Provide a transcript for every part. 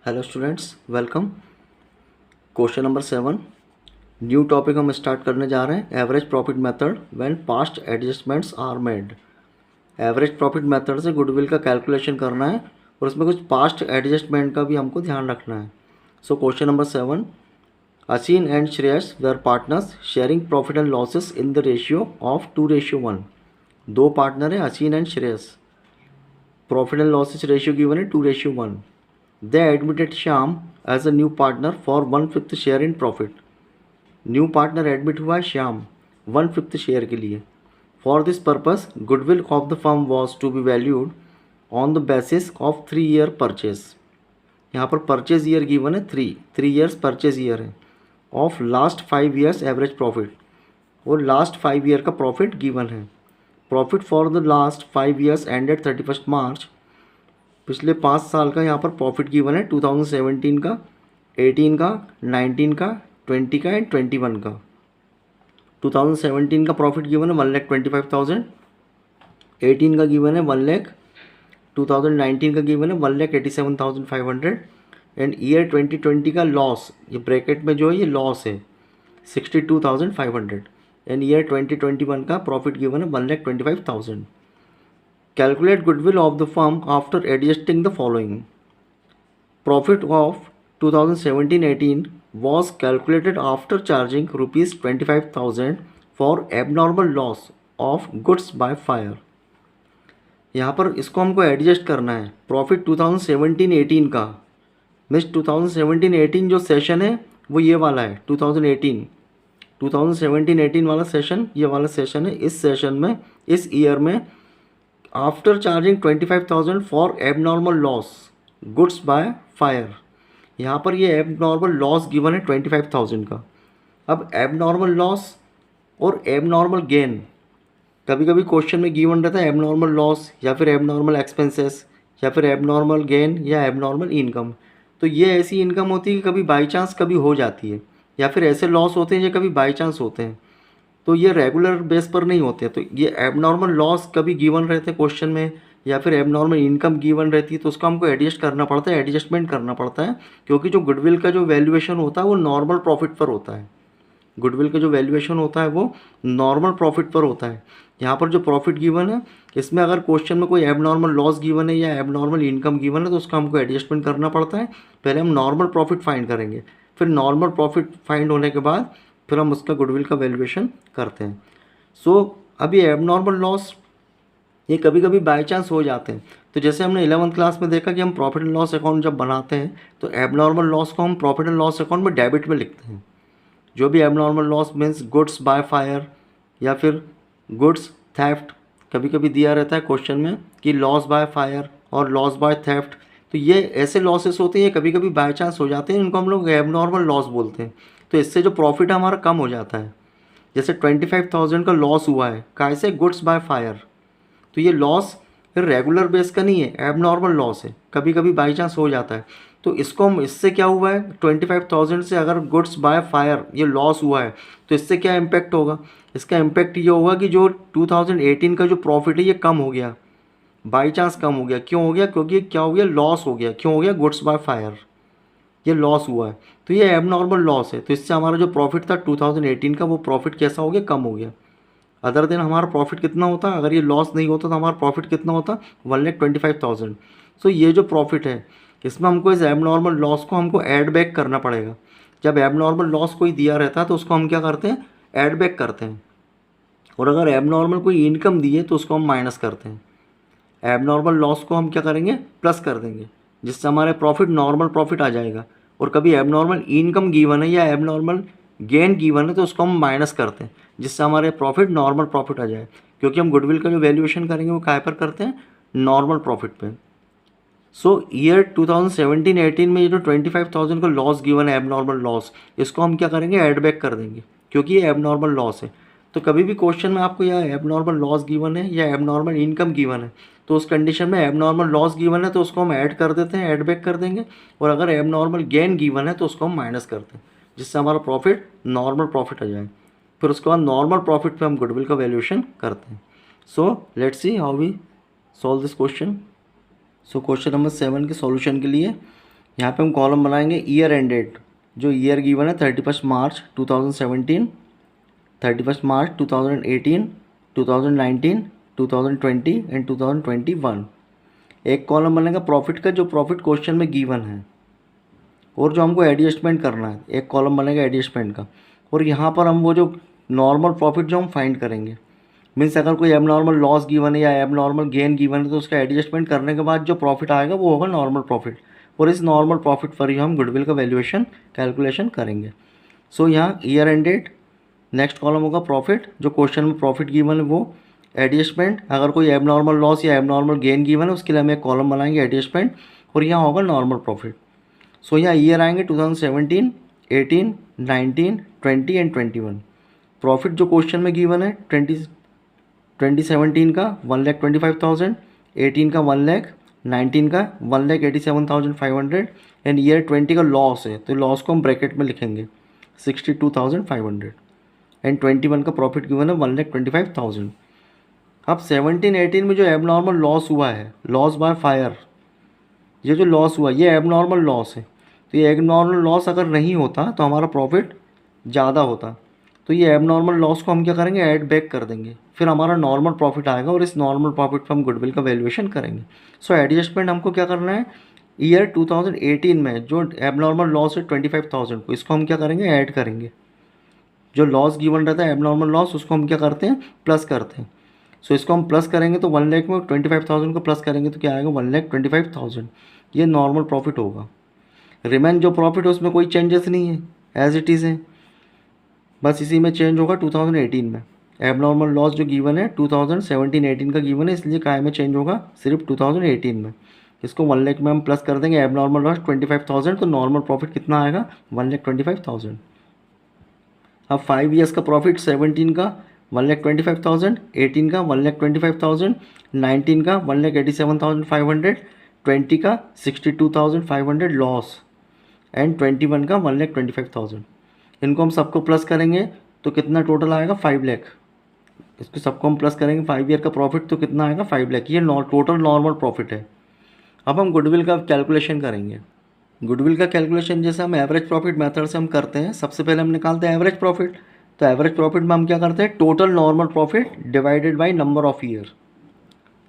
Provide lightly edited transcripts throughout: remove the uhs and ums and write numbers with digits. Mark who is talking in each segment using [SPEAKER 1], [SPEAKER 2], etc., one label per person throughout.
[SPEAKER 1] Hello students, welcome. Question number 7, new topic हम start करने जा रहे हैं। Average profit method when past adjustments are made. Average profit method से goodwill का कैलकुलेशन करना है और उसमें कुछ पास्ट एडजस्टमेंट का भी हमको ध्यान रखना है। So question number 7, Aseen and Shreyas were partners sharing profit and losses in the ratio of 2:1। दो पार्टनर हैं, Aseen and Shreyas. Profit and losses ratio given है 2:1। They admitted Shyam as a new partner for 1/5 share in profit. New partner admit हुआ है Shyam 1/5 share के लिए। For this purpose goodwill of the firm was to be valued on the basis of 3 year purchase. यहाँ पर purchase year given है 3 years purchase year है of last 5 years average profit, और last 5 year का profit given है। Profit for the last 5 years ended 31 March. पिछले 5 साल का यहाँ पर प्रॉफिट गिवन है 2017 का, 18 का, 19 का, 20 का एंड 21 का। 2017 का प्रॉफिट गिवन है 1,25,000, 18 का गिवन है 1 लाख, 2019 का गिवन है 1,87,500 एंड ईयर 2020 का लॉस, ये ब्रैकेट में जो है ये लॉस है 62,500 एंड ईयर 2021 का प्रॉफिट गिवन है 1,25,000। Calculate goodwill of the firm after adjusting the following. Profit of 2017-18 was calculated after charging rupees 25,000 for abnormal loss of goods by fire. यहाँ पर इसको हमको एडजस्ट करना है। प्रॉफिट 2017-18 का मीन्स 2017-18 जो सेशन है वो ये वाला है 2017-18 वाला सेशन, ये वाला सेशन है। इस सेशन में, इस ईयर में after charging 25,000 for abnormal loss goods by fire, यहाँ पर ये एबनॉर्मल लॉस गिवन है 25,000 का। अब एबनॉर्मल लॉस और एबनॉर्मल गेन, कभी कभी क्वेश्चन में गिवन रहता है एबनॉर्मल लॉस या फिर एबनॉर्मल एक्सपेंसेस या फिर एबनॉर्मल गेन या एबनॉर्मल इनकम। तो ये ऐसी इनकम होती है कि कभी बाई चांस कभी हो जाती है, या फिर ऐसे लॉस होते हैं जो कभी बाई चांस होते हैं, तो ये रेगुलर बेस पर नहीं होते। तो ये एबनॉर्मल लॉस कभी गिवन रहते हैं क्वेश्चन में, या फिर एबनॉर्मल इनकम गिवन रहती है, तो उसका हमको एडजस्ट करना पड़ता है, एडजस्टमेंट करना पड़ता है, क्योंकि जो गुडविल का जो वैल्यूएशन होता है वो नॉर्मल प्रॉफिट पर होता है। गुडविल का जो वैल्यूएशन होता है वो नॉर्मल प्रॉफिट पर होता है। यहाँ पर जो प्रॉफिट गिवन है, इसमें अगर क्वेश्चन में कोई एबनॉर्मल लॉस गिवन है या एबनॉर्मल इनकम गिवन है तो उसका हमको एडजस्टमेंट करना पड़ता है। पहले हम नॉर्मल प्रॉफिट फाइंड करेंगे, फिर नॉर्मल प्रॉफिट फाइंड होने के बाद फिर हम उसका गुडविल का वैल्यूएशन करते हैं। सो अभी एबनॉर्मल लॉस ये कभी कभी बाय चांस हो जाते हैं। तो जैसे हमने 11th क्लास में देखा कि हम प्रॉफिट एंड लॉस अकाउंट जब बनाते हैं तो एबनॉर्मल लॉस को हम प्रॉफिट एंड लॉस अकाउंट में डेबिट में लिखते हैं। जो भी abnormal loss means goods by fire या फिर गुड्स थेफ्ट, कभी कभी दिया रहता है क्वेश्चन में कि लॉस बाय फायर और लॉस बाय थेफ्ट, तो ये ऐसे लॉसेस होते हैं, कभी कभी बाय चांस हो जाते हैं, इनको हम लोग एबनॉर्मल लॉस बोलते हैं। तो इससे जो प्रॉफिट है हमारा कम हो जाता है। जैसे 25,000 का लॉस हुआ है कैसे, गुड्स बाय फायर, तो ये लॉस फिर रेगुलर बेस का नहीं है, एबनॉर्मल लॉस है, कभी कभी बाई चांस हो जाता है। तो इसको हम, इससे क्या हुआ है 25,000 से अगर गुड्स बाय फायर ये लॉस हुआ है तो इससे क्या इम्पैक्ट होगा, इसका इम्पैक्ट ये होगा कि जो 2018 का जो प्रॉफिट है ये कम हो गया, बाई चांस कम हो गया। क्यों हो गया, क्योंकि क्या हो गया, लॉस हो गया। क्यों हो गया, गुड्स बाय फायर ये लॉस हुआ है, तो ये एबनॉर्मल लॉस है। तो इससे हमारा जो प्रॉफिट था 2018 का वो प्रॉफिट कैसा हो गया, कम हो गया। अदर दिन हमारा प्रॉफिट कितना होता, अगर ये लॉस नहीं होता तो हमारा प्रॉफिट कितना होता 1,25,000। सो ये जो प्रॉफिट है इसमें हमको इस एबनॉर्मल लॉस को हमको ऐड बैक करना पड़ेगा। जब एबनॉर्मल लॉस कोई दिया रहता है तो उसको हम क्या करते हैं, ऐड बैक करते हैं, और अगर एबनॉर्मल कोई इनकम दी है तो उसको हम माइनस करते हैं। एबनॉर्मल लॉस को हम क्या करेंगे, प्लस कर देंगे, जिससे हमारे प्रॉफिट नॉर्मल प्रॉफिट आ जाएगा। और कभी एबनॉर्मल इनकम गिवन है या एबनॉर्मल गेन गिवन है तो उसको हम माइनस करते हैं, जिससे हमारे प्रॉफिट नॉर्मल प्रॉफिट आ जाए, क्योंकि हम गुडविल का जो वैल्यूएशन करेंगे वो काय पर करते हैं, नॉर्मल प्रॉफिट पे। सो ईयर 2017-18 में ये जो 25,000 का लॉस गिवन है, एबनॉर्मल लॉस, इसको हम क्या करेंगे, ऐड बैक कर देंगे, क्योंकि ये एबनॉर्मल लॉस है। तो कभी भी क्वेश्चन में आपको या एबनॉर्मल लॉस गिवन है या एबनॉर्मल इनकम गिवन है तो उस कंडीशन में एबनॉर्मल लॉस गिवन है तो उसको हम ऐड कर देते हैं, ऐड बैक कर देंगे, और अगर एबनॉर्मल गेन गिवन है तो उसको हम माइनस करते हैं, जिससे हमारा प्रॉफिट नॉर्मल प्रॉफिट आ जाए। फिर उसके बाद नॉर्मल प्रॉफिट पे हम गुडविल का वैल्यूएशन करते हैं। So let's see how we solve this question. So question number 7 के सॉल्यूशन के लिए यहाँ पे हम कॉलम बनाएंगे ईयर एंडेड, जो ईयर गिवन है 31 मार्च 2017, 31 मार्च 2018, 2019, 2020 एंड 2021। एक कॉलम बनेगा प्रॉफिट का, जो प्रॉफिट क्वेश्चन में गिवन है, और जो हमको एडजस्टमेंट करना है, एक कॉलम बनेगा एडजस्टमेंट का। और यहाँ पर हम वो जो नॉर्मल प्रॉफिट जो हम फाइंड करेंगे, मीन्स अगर कोई एबनॉर्मल लॉस गिवन है या एबनॉर्मल गेन गिवन है तो उसका एडजस्टमेंट करने के बाद जो प्रॉफिट आएगा वो होगा नॉर्मल प्रॉफिट, और इस नॉर्मल प्रॉफिट पर ही हम गुडविल का वैल्यूएशन कैलकुलेशन करेंगे। सो यहाँ ईयर एंडेड, नेक्स्ट कॉलम होगा प्रॉफिट, जो क्वेश्चन में प्रॉफिट गिवन है वो, एडजस्टमेंट, अगर कोई एबनॉर्मल लॉस या एबनॉर्मल गेन गिवन है उसके लिए हम एक कॉलम बनाएंगे एडजस्टमेंट, और यहाँ होगा नॉर्मल प्रॉफिट। सो यहाँ ईयर आएंगे 2017, 18, 19, 20 एंड 21। प्रॉफिट जो क्वेश्चन में गिवन है 2017 का 1,25,000, 18 का 1,00,000, 19 का 1,87,500 एंड ईयर 20 का लॉस है तो लॉस को हम ब्रैकेट में लिखेंगे 62,500 एंड 21 का प्रॉफिट गिवन है 1,25,000। अब 17-18 में जो एबनॉर्मल लॉस हुआ है, लॉस बाय फायर, ये जो लॉस हुआ ये एबनॉर्मल लॉस है, तो ये एबनॉर्मल लॉस अगर नहीं होता तो हमारा प्रॉफिट ज़्यादा होता, तो ये एबनॉर्मल लॉस को हम क्या करेंगे, ऐड बैक कर देंगे, फिर हमारा नॉर्मल प्रॉफिट आएगा और इस नॉर्मल प्रॉफिट पर हम गुडविल का वैल्यूएशन करेंगे। सो एडजस्टमेंट हमको क्या करना है, ईयर 2018 में जो एबनॉर्मल लॉस है 25,000 को, इसको हम क्या करेंगे, ऐड करेंगे। जो लॉस गिवन रहता है एबनॉर्मल लॉस, उसको हम क्या करते हैं, प्लस करते हैं। सो इसको हम प्लस करेंगे तो 1,00,000 में 25,000 को प्लस करेंगे तो क्या आएगा, 1,25,000, ये नॉर्मल प्रॉफिट होगा। रिमेन जो प्रॉफिट है उसमें कोई चेंजेस नहीं है, एज इट इज़ है, बस इसी में चेंज होगा 2018 में। एबनॉर्मल लॉस जो गिवन है 2017-18 का गिवन है, इसलिए काय में चेंज होगा, सिर्फ 2018 में। इसको 1,00,000 में हम प्लस कर देंगे, एबनॉर्मल लॉस 25,000, तो नॉर्मल प्रॉफिट कितना आएगा, 1,25,000। अब 5 ईयर्स का प्रॉफिट 17 का 1,25,000, 18 का 1,25,000, 19 का 1,87,500, 20 का 62,500 लॉस एंड 21 का 1,25,000। इनको हम सबको प्लस करेंगे तो कितना टोटल आएगा, 5 लाख। इसको सबको हम प्लस करेंगे, 5 ईयर का प्रॉफिट तो कितना आएगा, 5 लाख, ये टोटल नॉर्मल प्रॉफिट है। अब हम गुडविल का कैलकुलेशन करेंगे। गुडविल का कैलकुलेशन जैसे हम एवरेज प्रॉफिट मेथड से हम करते हैं, सबसे पहले हम निकालते हैं एवरेज प्रॉफिट। तो एवरेज प्रॉफिट में हम क्या करते हैं, total normal profit divided by number of year.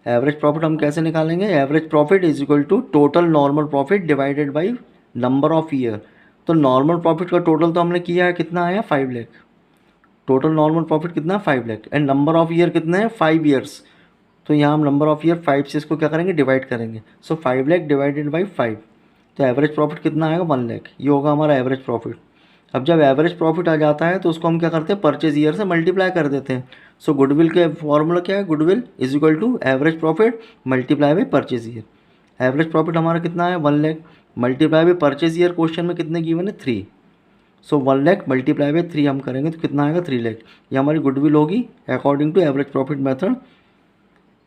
[SPEAKER 1] Average profit हम कैसे निकालेंगे, average profit is equal to total normal profit divided by number of year. तो नॉर्मल प्रॉफिट का टोटल तो हमने किया है, कितना आया, 5 लाख। टोटल नॉर्मल प्रॉफिट कितना, 5 lakh, and number of year कितने हैं, 5 ईयर्स। तो यहाँ हम नंबर ऑफ ईयर 5 से इसको क्या करेंगे, डिवाइड करेंगे। सो 5 लाख डिवाइडेड बाई 5, तो एवरेज प्रॉफिट कितना आएगा, 1 लाख। ये होगा हमारा एवरेज प्रॉफिट। अब जब एवरेज प्रॉफिट आ जाता है तो उसको हम क्या करते हैं, परचेज ईयर से मल्टीप्लाई कर देते हैं। सो गुडविल के फॉर्मूला क्या है, goodwill is equal to average profit multiply by purchase year. Average profit हमारा कितना है, 1 lakh, multiply by purchase year question में कितने गिवन है, 3। सो 1 लाख मल्टीप्लाई बाई 3 हम करेंगे तो कितना आएगा, 3 लाख। ये हमारी गुडविल होगी according to average profit method,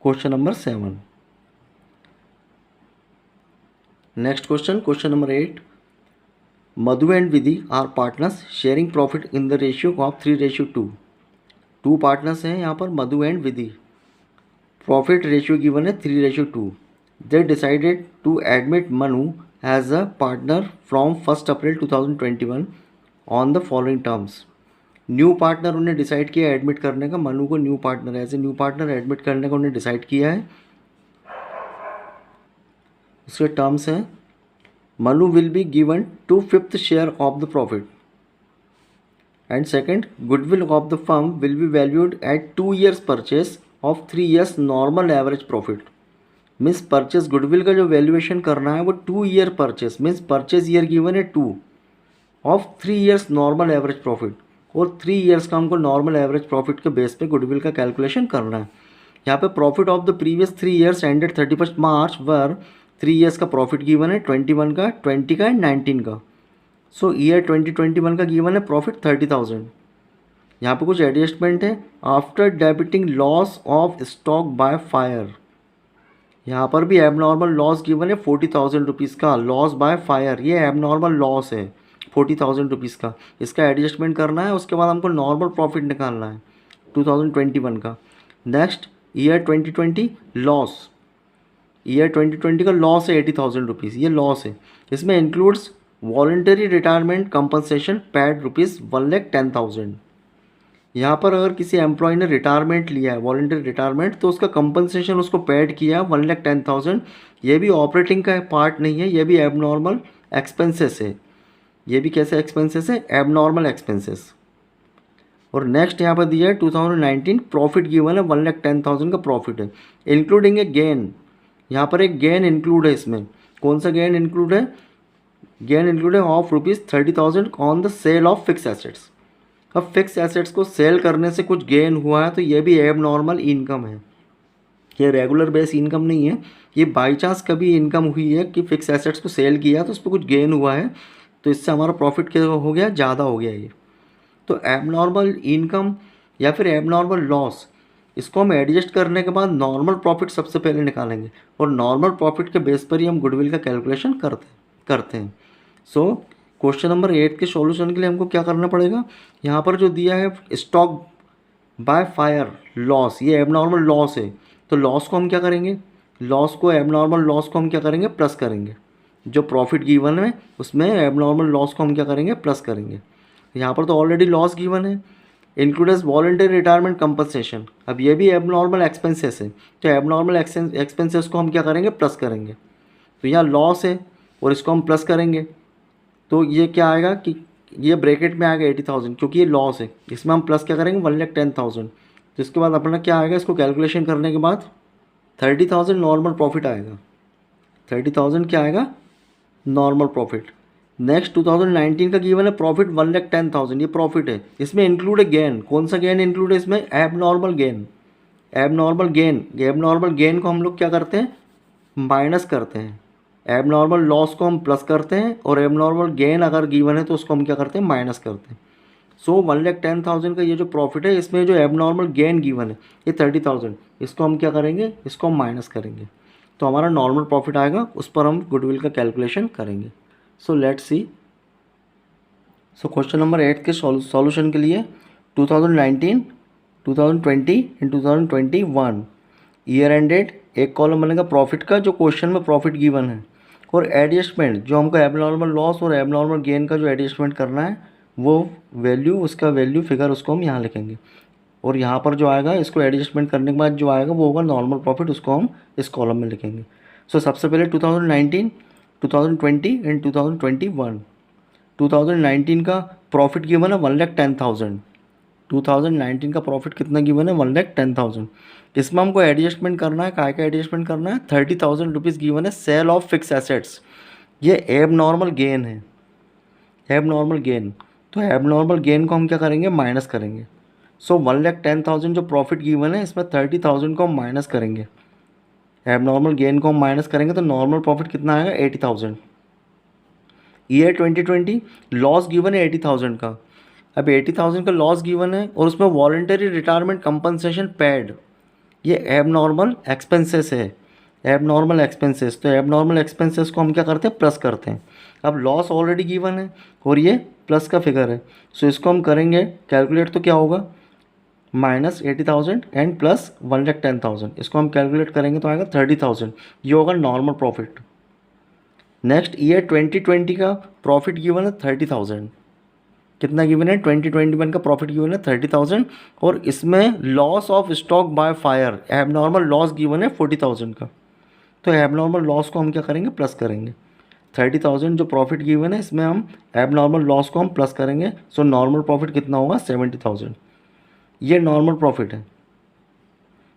[SPEAKER 1] question number 7। Next question, question number 8। Madhu and Vidhi are partners sharing profit in the ratio of 3:2। 2 partners हैं यहाँ पर, Madhu and Vidhi. Profit ratio given है 3:2। They decided to admit Manu as a partner from 1 April 2021 on the following terms. New partner उन्हें decide किया admit करने का, मनु को new partner as a new partner admit करने का उन्हें डिसाइड किया है। उसके टर्म्स हैं, Manu will be given 2/5 share of the profit. And second, goodwill of the firm will be valued at 2 years purchase of 3 years normal average profit. Means purchase goodwill का जो valuation करना है वो 2 year purchase, means purchase year given है 2 of 3 years normal average profit, और 3 years का हमको normal average profit के बेस पे गुडविल का कैलकुलेशन करना है। यहाँ पे profit of the previous 3 years ended 31 March were 3 years का प्रॉफिट गिवन है, 21 का, 20 का एंड 19 का। सो ईयर 2021 का गिवन है प्रॉफिट 30,000। यहाँ पे कुछ एडजस्टमेंट है, after debiting loss of stock by fire. यहाँ पर भी एबनॉर्मल लॉस गिवन है 40,000 रुपीज़ का, लॉस बाय फायर, ये एबनॉर्मल लॉस है 40,000 रुपीज़ का, इसका एडजस्टमेंट करना है। उसके बाद हमको नॉर्मल प्रॉफिट निकालना है 2021 का। नेक्स्ट ईयर 2020 लॉस, ईयर 2020 का लॉस है 80,000 रुपीज़, ये लॉस है। इसमें includes voluntary retirement compensation pad ₹1,10,000। यहाँ पर अगर किसी एम्प्लॉय ने रिटायरमेंट लिया है, वॉलंटरी रिटायरमेंट, तो उसका कंपनसेशन उसको पेड किया है 1,10,000। ये भी ऑपरेटिंग का पार्ट नहीं है, ये भी एबनॉर्मल एक्सपेंसेस है। ये भी कैसे एक्सपेंसेस है? Abnormal expenses. और नेक्स्ट यहाँ पर दिया है 2019 प्रॉफिट गिवन है 1,10,000 का प्रॉफिट है, इंक्लूडिंग ए गेन। यहाँ पर एक गेन इंक्लूड है इसमें। कौन सा गेन इंक्लूड है? गेन इंक्लूड है of ₹30,000 on the sale of fix assets. अब फिक्स एसेट्स को सेल करने से कुछ गेन हुआ है तो ये भी एब नॉर्मल इनकम है, ये रेगुलर बेस इनकम नहीं है। ये बाई चांस कभी इनकम हुई है कि फिक्स एसेट्स को सेल किया तो उस पर कुछ गेन हुआ है, तो इससे हमारा प्रॉफिट क्या हो गया? ज़्यादा हो गया ये। तो एबनॉर्मल इनकम या फिर एबनॉर्मल लॉस, इसको हम एडजस्ट करने के बाद नॉर्मल प्रॉफिट सबसे पहले निकालेंगे, और नॉर्मल प्रॉफिट के बेस पर ही हम गुडविल का कैलकुलेशन करते हैं। सो क्वेश्चन नंबर 8 के सॉल्यूशन के लिए हमको क्या करना पड़ेगा? यहाँ पर जो दिया है स्टॉक बाय फायर लॉस, ये एबनॉर्मल लॉस है, तो लॉस को हम क्या करेंगे? लॉस को, एबनॉर्मल लॉस को हम क्या करेंगे? प्लस करेंगे। जो प्रॉफिट गिवन है उसमें एबनॉर्मल लॉस को हम क्या करेंगे? प्लस करेंगे। यहाँ पर तो ऑलरेडी लॉस गिवन है, इंक्लूड्स वॉलंटरी रिटायरमेंट कंपनसेशन। अब ये भी एबनॉर्मल एक्सपेंसेस है, तो एबनॉर्मल एक्सपेंसेस को हम क्या करेंगे? प्लस करेंगे। तो यहाँ लॉस है और इसको हम प्लस करेंगे, तो ये क्या आएगा कि ये ब्रैकेट में आएगा 80,000, क्योंकि ये लॉस है। इसमें हम प्लस क्या करेंगे? 1,10,000। तो इसके बाद अपना क्या आएगा? इसको कैलकुलेशन करने के बाद 30,000 नॉर्मल प्रॉफिट आएगा। 30,000 क्या आएगा? Normal profit. नेक्स्ट 2019 का गिवन है प्रॉफिट 1,10,000, ये प्रॉफिट है। इसमें इंक्लूड है गेन। कौन सा गेन इंक्लूड है इसमें? Abnormal gain. Abnormal gain, abnormal gain को हम लोग क्या करते हैं? माइनस करते हैं। एबनॉर्मल लॉस को हम प्लस करते हैं, और एबनॉर्मल गेन अगर गिवन है तो उसको हम क्या करते हैं? माइनस करते हैं। सो 1,10,000 का ये जो प्रॉफिट है, इसमें जो एबनॉर्मल गेन गिवन है ये 30,000, इसको हम क्या करेंगे? इसको हम माइनस करेंगे, तो हमारा नॉर्मल प्रॉफिट आएगा। उस पर हम गुडविल का कैलकुलेशन करेंगे। सो let's C. So question number 8 के सॉल्यूशन के लिए 2019, 2020 एंड 2021 ईयर एंडेड, एक कॉलम बनेगा प्रॉफिट का जो क्वेश्चन में प्रॉफिट गिवन है, और एडजस्टमेंट जो हमको एबनॉर्मल लॉस और एबनॉर्मल गेन का जो एडजस्टमेंट करना है वो वैल्यू, उसका वैल्यू फिगर उसको हम यहाँ लिखेंगे, और यहाँ पर जो आएगा इसको एडजस्टमेंट करने के बाद जो आएगा वो होगा नॉर्मल प्रॉफिट, उसको हम इस कॉलम में लिखेंगे। सो सबसे पहले 2019, 2020 एंड 2021। 2019 का प्रॉफिट गिवन है 1,10,000। 2019 का प्रॉफिट कितना गिवन है? 1,10,000। इसमें हमको एडजस्टमेंट करना है, काय का एडजस्टमेंट करना है? 30,000 रुपीज़ गिवन है सेल ऑफ फिक्स एसेट्स, ये एब नॉर्मल गेन है, एब नॉर्मल गेन। तो एब नॉर्मल गेन को हम क्या करेंगे? माइनस करेंगे। सो 1,10,000 जो प्रॉफिट गिवन है इसमें 30,000 को हम माइनस करेंगे, एब नॉर्मल गेन को हम माइनस करेंगे, तो नॉर्मल प्रॉफिट कितना आएगा? 80,000। ईयर 2020 लॉस गिवन है 80,000 का। अब 80,000 का लॉस गिवन है और उसमें वॉलंटरी रिटायरमेंट कंपनसेशन पेड, ये एबनॉर्मल एक्सपेंसेस है, एबनॉर्मल एक्सपेंसेस। तो एबनॉर्मल एक्सपेंसेस को हम क्या करते हैं? प्लस करते हैं। अब लॉस ऑलरेडी गिवन है और ये प्लस का फिगर है, सो इसको हम करेंगे कैलकुलेट, तो क्या होगा? -80,000 एंड प्लस 1,10,000, इसको हम कैलकुलेट करेंगे तो आएगा 30,000, ये होगा नॉर्मल प्रॉफिट। नेक्स्ट ईयर 2020 का प्रॉफिट गिवन है 30,000। कितना गिवन है? 2021 का प्रॉफिट गिवन है 30,000, और इसमें loss of stock by fire, abnormal loss given है 40,000 का। तो एबनॉर्मल लॉस को हम क्या करेंगे? प्लस करेंगे। 30,000 जो प्रॉफिट गिवन है इसमें हम एबनॉर्मल लॉस को हम प्लस करेंगे, सो नॉर्मल प्रॉफिट कितना होगा? 70,000। ये नॉर्मल प्रॉफिट है,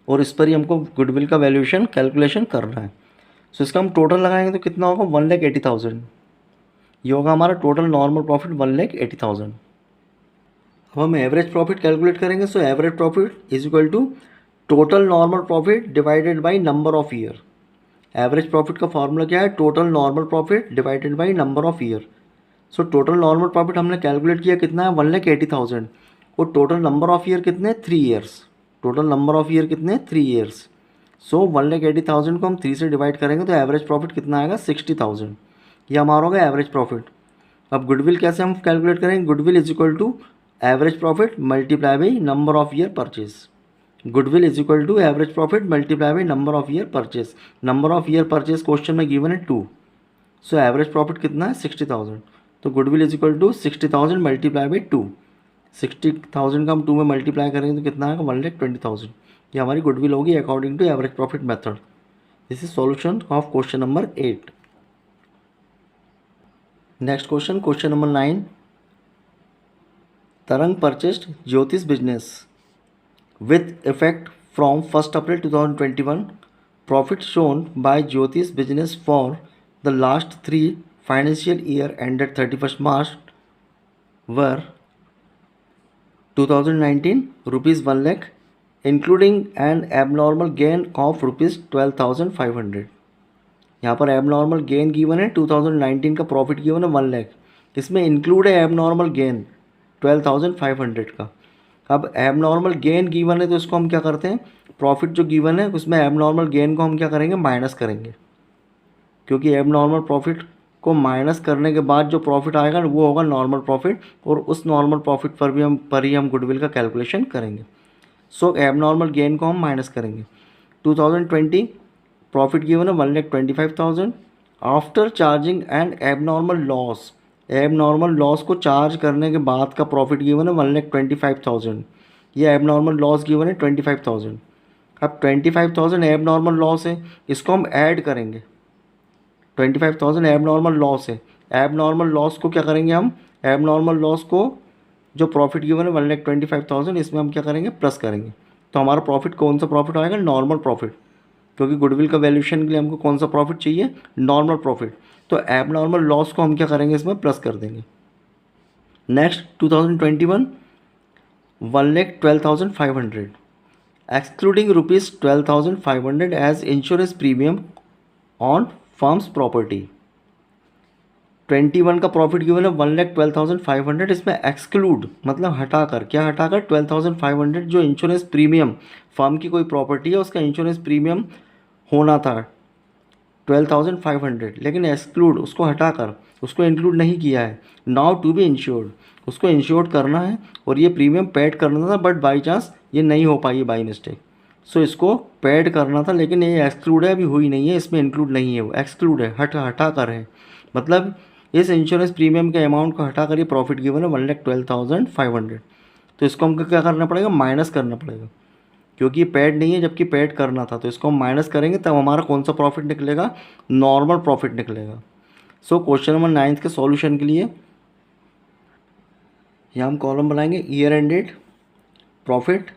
[SPEAKER 1] और इस पर ही हमको गुडविल का वैल्यूएशन कैलकुलेशन करना है। सो इसका हम टोटल लगाएंगे तो कितना होगा? 1,80,000। ये होगा हमारा टोटल नॉर्मल प्रॉफिट 1,80,000। अब हम एवरेज प्रॉफिट कैलकुलेट करेंगे। So average profit is equal to total normal profit divided by number of year. Average profit का फॉर्मूला क्या है? Total normal profit divided by number of year. So total normal profit हमने calculate किया कितना है? 1,80,000, और total number of year कितने? 3 years. Total number of year कितने? 3 ईयर्स। सो 1,80,000 को हम 3 से डिवाइड करेंगे तो एवरेज प्रॉफिट कितना आएगा? 60,000। ये हमारा होगा एवरेज प्रॉफिट। अब गुडविल कैसे हम कैलकुलेट करेंगे? Goodwill is equal to average profit multiply by number of year purchase. Goodwill is equal to average profit multiply by number of year purchase. Number of year purchase question में given है 2, so average profit कितना है 60,000, तो goodwill is equal to 60,000 multiply by 2। 60,000 का हम 2 में multiply करेंगे तो कितना आएगा 1,20,000। ये हमारी गुडविल होगी according to average profit method. This is solution of question number 8। Next question, question number 9। Tarang purchased Jyotish business with effect from 1st April 2021. Profit shown by Jyoti's business for the last 3 financial year ended 31st March were 2019 rupees 1 lakh, including an abnormal gain of rupees 12,500। यहाँ पर abnormal gain given है 2019 का, profit given है 1 लाख, इसमें include है abnormal gain 12,500 का। अब abnormal gain given है तो इसको हम क्या करते हैं, प्रॉफिट जो गिवन है उसमें एबनॉर्मल गेन को हम क्या करेंगे, माइनस करेंगे, क्योंकि एबनॉर्मल प्रॉफिट को माइनस करने के बाद जो प्रॉफिट आएगा वो होगा नॉर्मल प्रॉफिट, और उस नॉर्मल प्रॉफिट पर ही हम गुडविल का कैलकुलेशन करेंगे। सो एबनॉर्मल गेन को हम माइनस करेंगे। 2020 प्रॉफिट गिवन है 1,25,000 after charging and abnormal loss. Abnormal loss को चार्ज करने के बाद का प्रॉफिट गिवन है 1,25,000। ये एबनॉर्मल लॉस गिवन है 25,000। अब 25,000 एबनॉर्मल लॉस है, इसको हम ऐड करेंगे। 25,000 एबनॉर्मल लॉस है, एबनॉर्मल लॉस को क्या करेंगे हम, एबनॉर्मल लॉस को जो प्रॉफिट गिवन है 1,25,000 इसमें हम क्या करेंगे, प्लस करेंगे। तो हमारा प्रॉफिट कौन सा प्रॉफिट आएगा, नॉर्मल प्रॉफिट, क्योंकि गुडविल का वैल्यूएशन के लिए हमको कौन सा प्रॉफिट चाहिए, नॉर्मल प्रॉफिट। तो एबनॉर्मल लॉस को हम क्या करेंगे, इसमें प्लस कर देंगे। Next 2021 1,12,500 excluding rupees 12,500 as insurance premium on firm's property. 21 का प्रॉफिट गिवन है 1,12,500, इसमें एक्सक्लूड मतलब हटाकर, क्या हटाकर, 12,500 जो इंश्योरेंस प्रीमियम, फर्म की कोई प्रॉपर्टी है उसका इंश्योरेंस प्रीमियम होना था 12,500, लेकिन एक्सक्लूड उसको हटाकर उसको इंक्लूड नहीं किया है। नाउ टू बी इंश्योर्ड, उसको इंश्योर्ड करना है और ये प्रीमियम पेड करना था, बट बाई चांस ये नहीं हो पाई बाई मिस्टेक, सो इसको पेड करना था, लेकिन ये एक्सक्लूड है, अभी हुई नहीं है, इसमें इंक्लूड नहीं है, वो एक्सक्लूड है, हटा कर है, मतलब इस इंश्योरेंस प्रीमियम के अमाउंट को हटा कर ये प्रॉफिट गिवन है 1,12,500। तो इसको हमको क्या करना पड़ेगा, माइनस करना पड़ेगा, क्योंकि ये पेड नहीं है जबकि पेड करना था, तो इसको हम माइनस करेंगे तब हमारा कौन सा प्रॉफिट निकलेगा, नॉर्मल प्रॉफिट निकलेगा। सो क्वेश्चन नंबर 9 के सॉल्यूशन के लिए यहाँ हम कॉलम बनाएंगे year ended profit,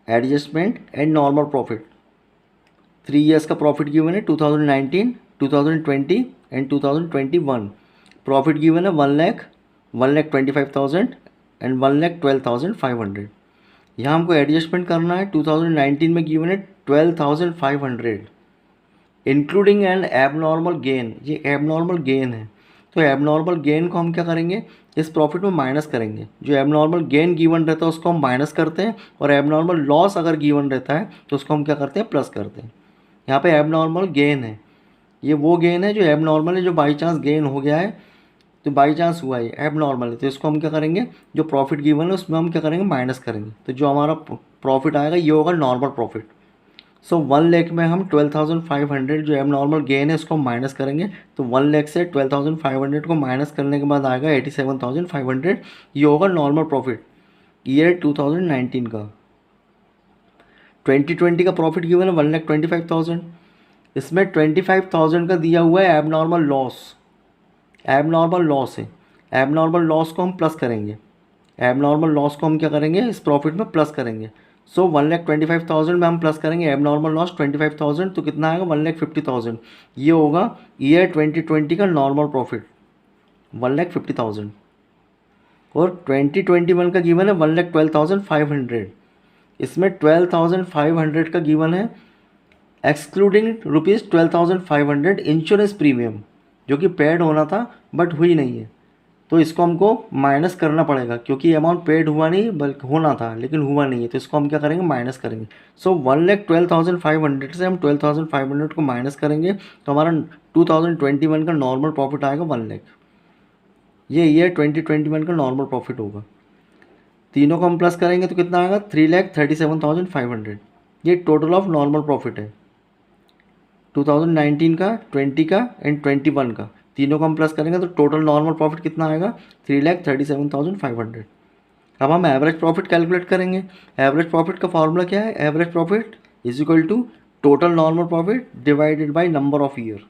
[SPEAKER 1] adjustment and normal profit. 3 years का प्रॉफिट गिवन है 2019, 2020 एंड 2021। प्रॉफिट गिवन है 1 लाख, 1,25,000 एंड 1,12,500। यहाँ हमको एडजस्टमेंट करना है। 2019 में गिवन है 12,500 इंक्लूडिंग एन एबनॉर्मल गेन, ये एबनॉर्मल गेन है, तो एबनॉर्मल गेन को हम क्या करेंगे, इस प्रॉफिट में माइनस करेंगे। जो एबनॉर्मल गेन गिवन रहता है उसको हम माइनस करते हैं, और एबनॉर्मल लॉस अगर गिवन रहता है तो उसको हम क्या करते हैं, प्लस करते हैं। यहाँ पे एबनॉर्मल गेन है, ये वो गेन है जो एबनॉर्मल है, जो बाई चांस गेन हो गया है, तो बाई चांस हुआ है, एबनॉर्मल है, तो इसको हम क्या करेंगे, जो प्रॉफिट गिवन है उसमें हम क्या करेंगे, माइनस करेंगे। तो जो हमारा प्रॉफिट आएगा ये होगा नॉर्मल प्रॉफिट। सो 1 लाख में हम 12,500 जो एबनॉर्मल गेन है उसको माइनस करेंगे, तो 1 लाख से 12,500 को माइनस करने के बाद आएगा 87,500, ये होगा नॉर्मल प्रॉफिट ईयर 2019 का। 2020 का प्रॉफिट गिवन है 1,25,000, इसमें 25,000 का दिया हुआ है एबनॉर्मल लॉस, एबनॉर्मल लॉस है, एबनॉर्मल लॉस को हम प्लस करेंगे, एबनॉर्मल लॉस को हम क्या करेंगे, इस प्रॉफिट में प्लस करेंगे। सो 1,25,000 में हम प्लस करेंगे एबनॉर्मल लॉस 25,000, तो कितना आएगा 1,50,000, ये होगा ईयर 2020 का नॉर्मल प्रॉफिट 1,50,000। और 2021 का गिवन है 1,12,500, इसमें 12,500 का गिवन है एक्सक्लूडिंग रुपीज़ 12,500 इंश्योरेंस प्रीमियम, जो कि पेड होना था बट हुई नहीं है, तो इसको हमको माइनस करना पड़ेगा, क्योंकि अमाउंट पेड हुआ नहीं बल्कि होना था लेकिन हुआ नहीं है, तो इसको हम क्या करेंगे, माइनस करेंगे। सो 1,12,500 से हम 12,500 को माइनस करेंगे, तो हमारा 2021 का नॉर्मल प्रॉफिट आएगा 1 लाख। ये ईयर 2021 का नॉर्मल प्रॉफिट होगा। तीनों को हम प्लस करेंगे तो कितना आएगा 3,37,500। ये टोटल ऑफ नॉर्मल प्रॉफिट है 2019 का, 20 का एंड 21 का। तीनों को हम प्लस करेंगे तो टोटल नॉर्मल प्रॉफिट कितना आएगा 3,37,500। अब हम एवरेज प्रॉफिट कैलकुलेट करेंगे। एवरेज प्रॉफिट का फॉर्मूला क्या है? Average profit is equal to total normal profit divided by number of year.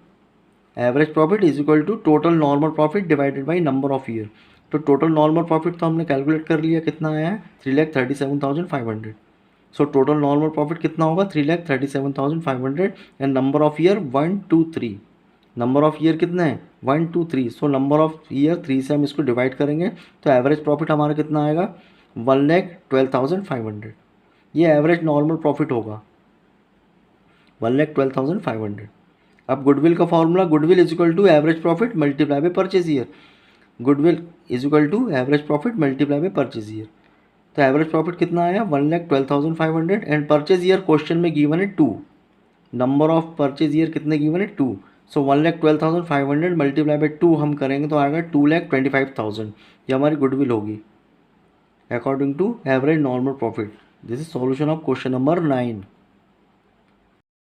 [SPEAKER 1] Average profit is equal to total normal profit divided by number of year. तो total normal profit तो हमने calculate कर लिया, कितना आया है 3,37,500। सो टोटल नॉर्मल प्रॉफिट कितना होगा 3,37,500 and number of year 1 2 3। Number of year कितने हैं 1 2 3। सो नंबर ऑफ ईयर 3 से हम इसको डिवाइड करेंगे तो एवरेज प्रॉफिट हमारा कितना आएगा 1,12,500। ये एवरेज नॉर्मल प्रॉफिट होगा 1,12,500। अब गुडविल का formula, goodwill is equal to average profit multiply by purchase year. Goodwill is equal to average profit multiply by purchase year. तो एवरेज प्रॉफिट कितना आया 1,12,500 एंड परचेज ईयर क्वेश्चन में given है 2। Number of purchase year कितने given है 2। सो 1,12,500 multiply by 2 हम करेंगे तो आएगा 2,25,000। ये हमारी गुडविल होगी according to average normal profit. This is solution of question number 9।